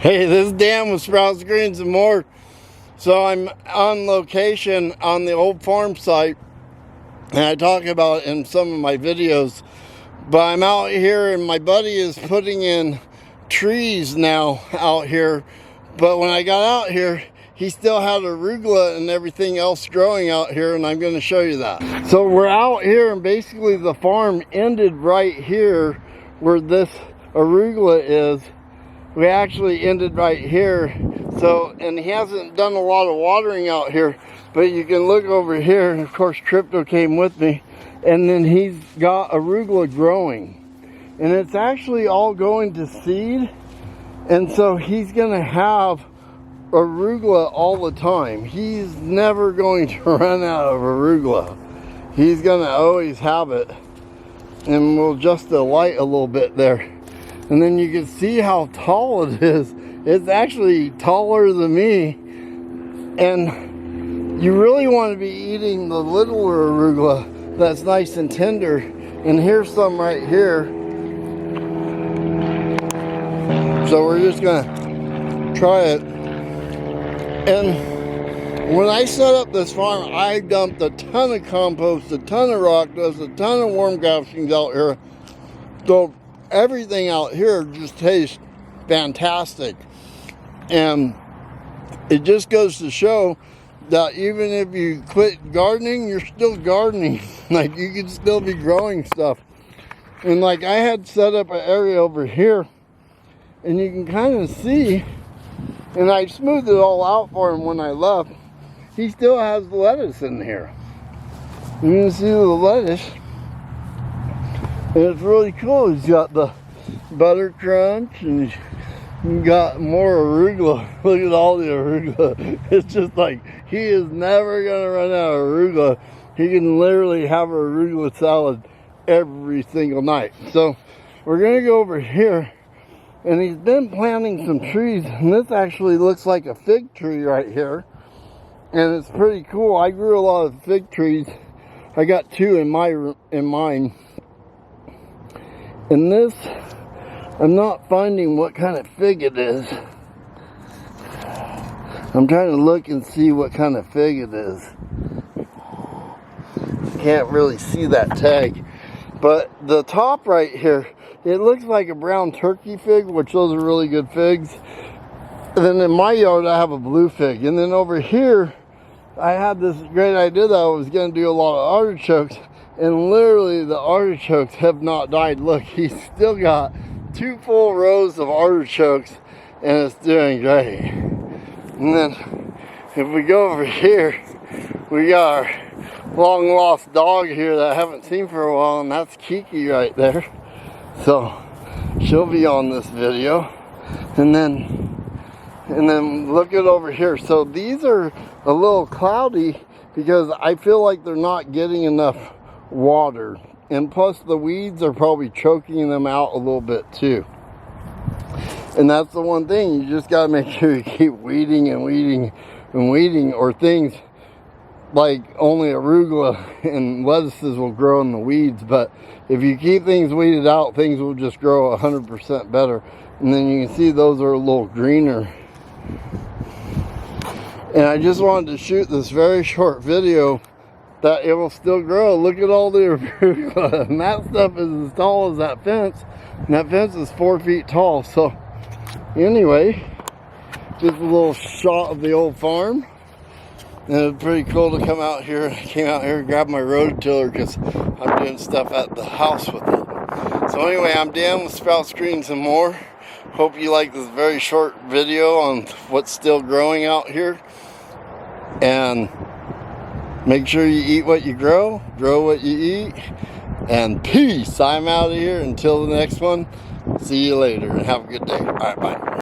Hey, this is Dan with Sprouts, Greens, and More. So I'm on location on the old farm site, and I talk about it in some of my videos. But I'm out here, and my buddy is putting in trees now out here. But when I got out here, he still had arugula and everything else growing out here, and I'm going to show you that. So we're out here, and basically the farm ended right here where this arugula is. We actually ended right here. So, and he hasn't done a lot of watering out here, but you can look over here, and of course Crypto came with me, and then he's got arugula growing, and it's actually all going to seed, and so he's gonna have arugula all the time. He's never going to run out of arugula. He's gonna always have it, and we'll adjust the light a little bit there. And then you can see how tall it is. It's actually taller than me. And you really want to be eating the littler arugula that's nice and tender. And here's some right here. So we're just gonna try it. And when I set up this farm, I dumped a ton of compost, a ton of rock dust, a ton of worm castings out here. So everything out here just tastes fantastic, and it just goes to show that even if you quit gardening, you're still gardening. Like, you can still be growing stuff. And like, I had set up an area over here, and you can kind of see, and I smoothed it all out for him when I left. He still has lettuce in here. You can see the lettuce. And it's really cool. He's got the butter crunch, and he's got more arugula. Look at all the arugula. It's just like, he is never gonna run out of arugula. He can literally have arugula salad every single night. So we're gonna go over here, and he's been planting some trees, and this actually looks like a fig tree right here, and it's pretty cool. I grew a lot of fig trees. I got two in mine. And this, I'm not finding what kind of fig it is. I'm trying to look and see what kind of fig it is. Can't really see that tag. But the top right here, it looks like a brown turkey fig, which those are really good figs. And then in my yard, I have a blue fig. And then over here, I had this great idea that I was going to do a lot of artichokes. And literally the artichokes have not died. Look, he's still got 2 full rows of artichokes, and it's doing great. And then if we go over here, we got our long lost dog here that I haven't seen for a while, and that's Kiki right there. So she'll be on this video. And then look at over here. So these are a little cloudy because I feel like they're not getting enough water, and plus the weeds are probably choking them out a little bit too. And that's the one thing, you just got to make sure you keep weeding and weeding and weeding, or things like only arugula and lettuces will grow in the weeds. But if you keep things weeded out, things will just grow 100% better. And then you can see those are a little greener. And I just wanted to shoot this very short video that it will still grow. Look at all the arugula, and that stuff is as tall as that fence, and that fence is 4 feet tall. So anyway, just a little shot of the old farm, and it was pretty cool to come out here. I came out here and grabbed my rototiller because I'm doing stuff at the house with it. So anyway, I'm Dan with Sprouts, Greens, and More. Hope you like this very short video on what's still growing out here, and make sure you eat what you grow what you eat, and peace. I'm out of here until the next one. See you later, and have a good day. All right, bye.